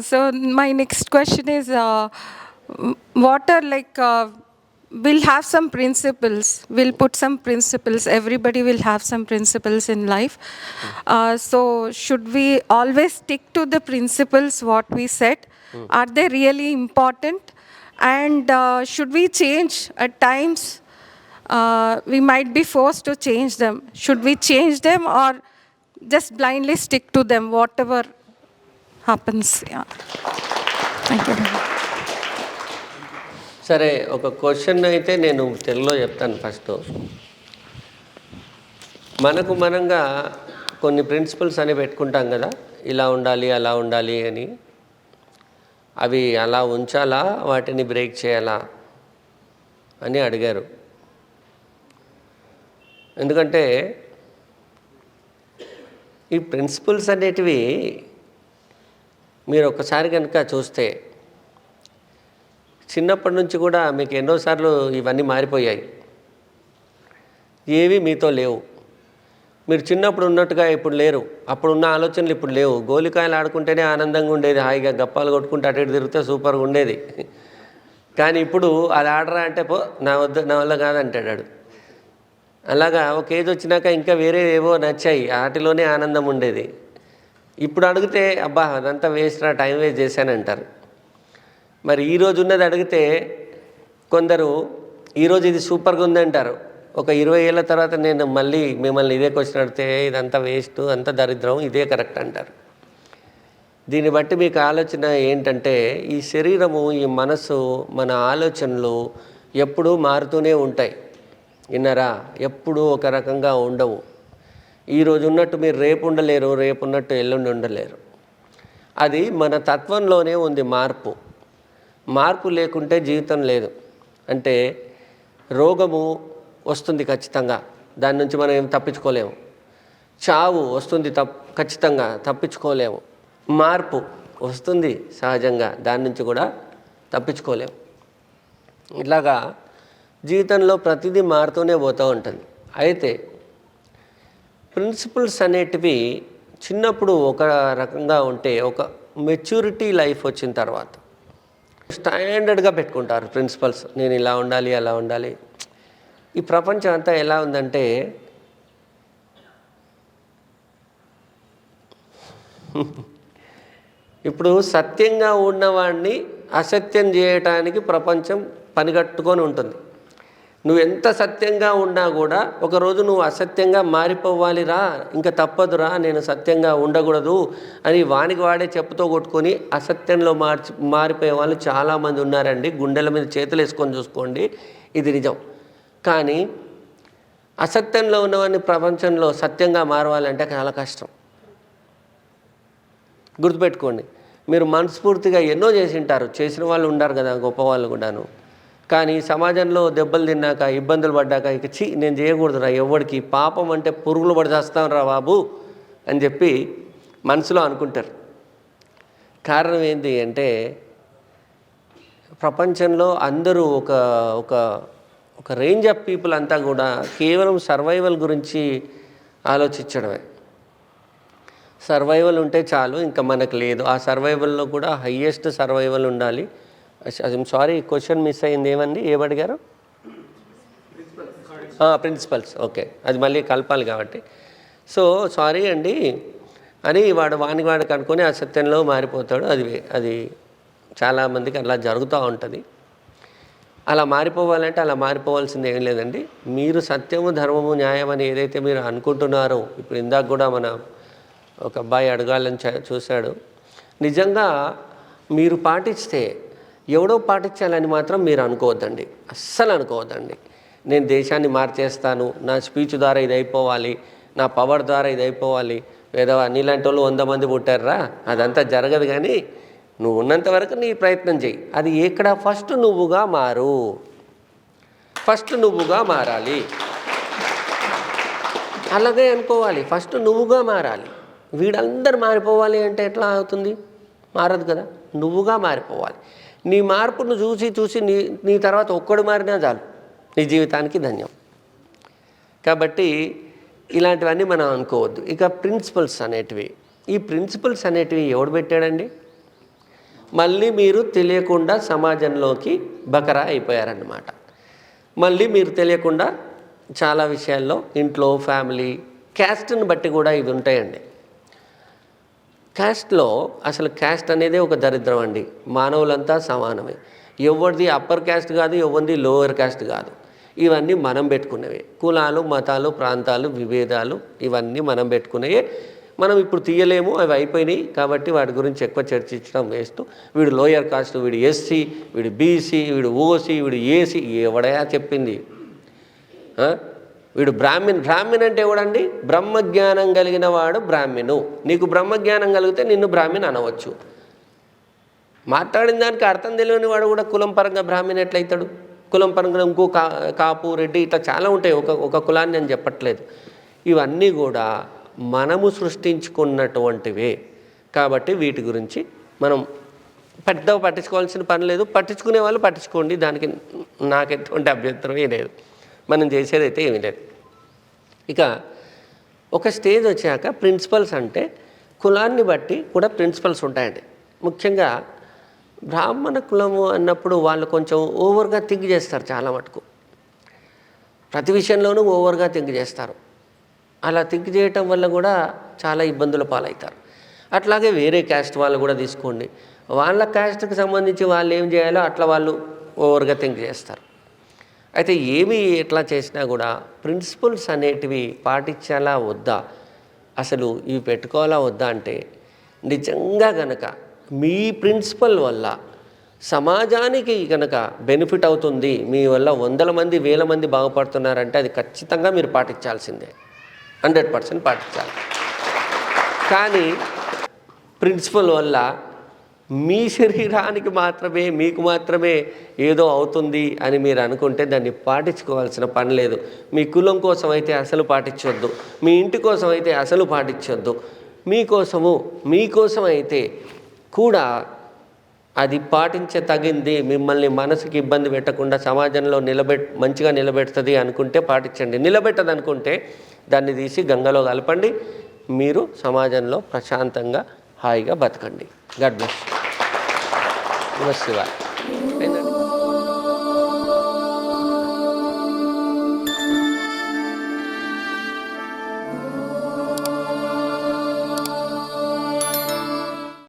So my next question is, what are we'll have some principles. We'll put some principles. Everybody will have some principles in life. So should we always stick to the principles what we set? Are they really important? And should we change at times? We might be forced to change them. Should we change them or just blindly stick to them, whatever happens? Yeah. Thank you. సరే, ఒక question అయితే నేను తెలుగులో చెప్తాను. First మనంగా కొన్ని principles అని పెట్టుకుంటాం కదా, ఇలా ఉండాలి అలా ఉండాలి అని. అవి అలా ఉంచాలా, వాటిని బ్రేక్ చేయాలా అని అడిగారు. ఎందుకంటే ఈ ప్రిన్సిపల్స్ అనేటివి మీరు ఒకసారి కనుక చూస్తే, చిన్నప్పటి నుంచి కూడా మీకు ఎన్నోసార్లు ఇవన్నీ మారిపోయాయి. ఏవి మీతో లేవు. మీరు చిన్నప్పుడు ఉన్నట్టుగా ఇప్పుడు లేరు. అప్పుడున్న ఆలోచనలు ఇప్పుడు లేవు. గోలికాయలు ఆడుకుంటేనే ఆనందంగా ఉండేది, హాయిగా గప్పాలు కొట్టుకుంటే అటు ఇటు తిరిగితే సూపర్గా ఉండేది. కానీ ఇప్పుడు అది ఆడరా అంటే పో, నా వల్ల కాదంటాడు. అలాగా ఒక ఏజ్ వచ్చినాక ఇంకా వేరే ఏవో నచ్చాయి, వాటిలోనే ఆనందం ఉండేది. ఇప్పుడు అడిగితే అబ్బా అదంతా వేస్ట్ రా, టైం వేస్ట్ చేశానంటారు. మరి ఈరోజు ఉన్నది అడిగితే కొందరు ఈరోజు ఇది సూపర్గా ఉందంటారు. ఒక 20 ఏళ్ళ తర్వాత నేను మళ్ళీ మిమ్మల్ని ఇదే క్వశ్చన్ అడిగితే ఇదంతా వేస్ట్, అంతా దరిద్రం, ఇదే కరెక్ట్ అంటారు. దీన్ని బట్టి మీకు ఆలోచన ఏంటంటే, ఈ శరీరము, ఈ మనసు, మన ఆలోచనలు ఎప్పుడూ మారుతూనే ఉంటాయి. విన్నారా? ఎప్పుడూ ఒక రకంగా ఉండవు. ఈరోజు ఉన్నట్టు మీరు రేపు ఉండలేరు, రేపు ఉన్నట్టు ఎల్లుండి ఉండలేరు. అది మన తత్వంలోనే ఉంది మార్పు. మార్పు లేకుంటే జీవితం లేదు. అంటే రోగము వస్తుంది ఖచ్చితంగా, దాని నుంచి మనం ఏం తప్పించుకోలేము. చావు వస్తుంది ఖచ్చితంగా తప్పించుకోలేము. మార్పు వస్తుంది సహజంగా, దాని నుంచి కూడా తప్పించుకోలేము. ఇలాగా జీవితంలో ప్రతిదీ మారుతూనే పోతూ ఉంటుంది. అయితే ప్రిన్సిపల్స్ అనేటివి చిన్నప్పుడు ఒక రకంగా ఉంటే, ఒక మెచ్యూరిటీ లైఫ్ వచ్చిన తర్వాత స్టాండర్డ్గా పెట్టుకుంటారు ప్రిన్సిపల్స్. నేను ఇలా ఉండాలి, అలా ఉండాలి. ఈ ప్రపంచం అంతా ఎలా ఉందంటే, ఇప్పుడు సత్యంగా ఉన్నవాడిని అసత్యం చేయటానికి ప్రపంచం పనిగట్టుకొని ఉంటుంది. నువ్వు ఎంత సత్యంగా ఉన్నా కూడా ఒకరోజు నువ్వు అసత్యంగా మారిపోవాలిరా, ఇంకా తప్పదురా, నేను సత్యంగా ఉండకూడదు అని వానికి వాడే చెప్పుతో కొట్టుకొని అసత్యంలో మారిపోయే వాళ్ళు చాలామంది ఉన్నారండి. గుండెల మీద చేతులు వేసుకొని చూసుకోండి, ఇది నిజం. కానీ అసత్యంలో ఉన్నవాడిని ప్రపంచంలో సత్యంగా మారవాలంటే చాలా కష్టం. గుర్తుపెట్టుకోండి, మీరు మనస్ఫూర్తిగా ఎన్నో చేసి ఉంటారు, చేసిన వాళ్ళు ఉండారు కదా గొప్పవాళ్ళు కూడాను. కానీ సమాజంలో దెబ్బలు తిన్నాక, ఇబ్బందులు పడ్డాక ఇక నేను చేయకూడదురా, ఎవరికి పాపం అంటే పురుగులు పడి చేస్తాం రా బాబు అని చెప్పి మనసులో అనుకుంటారు. కారణం ఏంటి అంటే, ప్రపంచంలో అందరూ ఒక ఒక రేంజ్ ఆఫ్ పీపుల్ అంతా కూడా కేవలం సర్వైవల్ గురించి ఆలోచించడమే. సర్వైవల్ ఉంటే చాలు, ఇంకా మనకు లేదు. ఆ సర్వైవల్లో కూడా హయ్యెస్ట్ సర్వైవల్ ఉండాలి. సారీ, క్వశ్చన్ మిస్ అయింది. ఏమండి, ఏమడిగారు? ప్రిన్సిపల్స్. ఓకే, అది మళ్ళీ కలపాలి కాబట్టి. సో సారీ అండి అని వానికి అనుకొని అసత్యంలో మారిపోతాడు. అది చాలామందికి అలా జరుగుతూ ఉంటుంది. అలా మారిపోవాలంటే అలా మారిపోవాల్సింది ఏం లేదండి. మీరు సత్యము, ధర్మము, న్యాయం అని ఏదైతే మీరు అనుకుంటున్నారో, ఇప్పుడు ఇందాక కూడా మన ఒక అబ్బాయి అడగాలని చూశాడు. నిజంగా మీరు పాటిస్తే, ఎవడో పాటించాలని మాత్రం మీరు అనుకోవద్దండి, అస్సలు అనుకోవద్దండి. నేను దేశాన్ని మార్చేస్తాను, నా స్పీచ్ ద్వారా ఇది అయిపోవాలి, నా పవర్ ద్వారా ఇది అయిపోవాలి, లేదా నీలాంటి వాళ్ళు 100 మంది పుట్టారా, అదంతా జరగదు. కానీ నువ్వు ఉన్నంత వరకు నీ ప్రయత్నం చెయ్యి. అది ఎక్కడ? ఫస్ట్ నువ్వుగా మారు. ఫస్ట్ నువ్వుగా మారాలి, అలాగే అనుకోవాలి. ఫస్ట్ నువ్వుగా మారాలి. వీళ్ళందరూ మారిపోవాలి అంటే ఎట్లా అవుతుంది? మారదు కదా. నువ్వుగా మారిపోవాలి. నీ మార్పును చూసి నీ తర్వాత ఒక్కడు మారినా చాలు, నీ జీవితానికి ధన్యం. కాబట్టి ఇలాంటివన్నీ మనం అనుకోవద్దు. ఇక ప్రిన్సిపల్స్ అనేటివి, ఈ ప్రిన్సిపల్స్ అనేటివి ఎవడు పెట్టాడండి? మళ్ళీ మీరు తెలియకుండా సమాజంలోకి బకరా అయిపోయారన్నమాట. మళ్ళీ మీరు తెలియకుండా చాలా విషయాల్లో ఇంట్లో ఫ్యామిలీ క్యాస్ట్ని బట్టి కూడా ఇవి ఉంటాయండి. క్యాస్ట్లో అసలు క్యాస్ట్ అనేది ఒక దరిద్రం అండి. మానవులంతా సమానమే. ఎవరిది అప్పర్ క్యాస్ట్ కాదు, ఎవరిది లోవర్ క్యాస్ట్ కాదు. ఇవన్నీ మనం పెట్టుకునేవే. కులాలు, మతాలు, ప్రాంతాలు, విభేదాలు ఇవన్నీ మనం పెట్టుకునేవే. మనం ఇప్పుడు తీయలేము, అవి అయిపోయినాయి. కాబట్టి వాటి గురించి ఎక్కువ చర్చించడం వేస్ట్. వీడు లోయర్ కాస్ట్, వీడు ఎస్సీ, వీడు బీసీ, వీడు ఓసీ, వీడు ఏసీ, ఎవడయా చెప్పింది? వీడు బ్రాహ్మణ్ అంటే ఎవడండి? బ్రహ్మజ్ఞానం కలిగిన వాడు బ్రాహ్మణు. నీకు బ్రహ్మజ్ఞానం కలిగితే నిన్ను బ్రాహ్మణ్ అనవచ్చు. మాట్లాడిన దానికి అర్థం తెలియని వాడు కూడా కులం పరంగా బ్రాహ్మణ్ ఎట్లయితాడు? కులం పరంగా ఇంకో కాపు, రెడ్డి ఇట్లా చాలా ఉంటాయి. ఒక కులాన్ని నేను చెప్పట్లేదు. ఇవన్నీ కూడా మనము సృష్టించుకున్నటువంటివే. కాబట్టి వీటి గురించి మనం పెద్దగా పట్టించుకోవాల్సిన పని లేదు. పట్టించుకునే వాళ్ళు పట్టించుకోండి, దానికి నాకు ఎటువంటి అభ్యంతరమే లేదు. మనం చేసేదైతే ఏమీ లేదు. ఇక ఒక స్టేజ్ వచ్చాక ప్రిన్సిపల్స్ అంటే కులాన్ని బట్టి కూడా ప్రిన్సిపల్స్ ఉంటాయండి. ముఖ్యంగా బ్రాహ్మణ కులము అన్నప్పుడు వాళ్ళు కొంచెం ఓవర్గా థింక్ చేస్తారు. చాలా మటుకు ప్రతి విషయంలోనూ ఓవర్గా థింక్ చేస్తారు. అలా థింక్ చేయటం వల్ల కూడా చాలా ఇబ్బందుల పాలవుతారు. అట్లాగే వేరే క్యాస్ట్ వాళ్ళు కూడా తీసుకోండి. వాళ్ళ క్యాస్ట్కి సంబంధించి వాళ్ళు ఏం చేయాలో అట్లా వాళ్ళు ఓవర్గా థింక్ చేస్తారు. అయితే ఏమి ఎట్లా చేసినా కూడా ప్రిన్సిపల్స్ అనేటివి పాటించాలా వద్దా, అసలు ఇవి పెట్టుకోవాలా వద్దా అంటే నిజంగా గనక మీ ప్రిన్సిపల్ వల్ల సమాజానికి కనుక బెనిఫిట్ అవుతుంది, మీ వల్ల 100 మంది 1000 మంది బాగుపడుతున్నారంటే అది ఖచ్చితంగా మీరు పాటించాల్సిందే. 100% పాటించాలి. కానీ ప్రిన్సిపల్ వల్ల మీ శరీరానికి మాత్రమే, మీకు మాత్రమే ఏదో అవుతుంది అని మీరు అనుకుంటే దాన్ని పాటించుకోవాల్సిన పని లేదు. మీ కులం కోసం అయితే అసలు పాటించొద్దు, మీ ఇంటి కోసం అయితే అసలు పాటించొద్దు. మీకోసం అయితే కూడా అది పాటించతగింది, మిమ్మల్ని మనసుకి ఇబ్బంది పెట్టకుండా సమాజంలో మంచిగా నిలబెడుతుంది అనుకుంటే పాటించండి. నిలబెట్టదనుకుంటే దాన్ని తీసి గంగలో కలపండి. మీరు సమాజంలో ప్రశాంతంగా హాయిగా బతకండి. God bless. నమస్తే.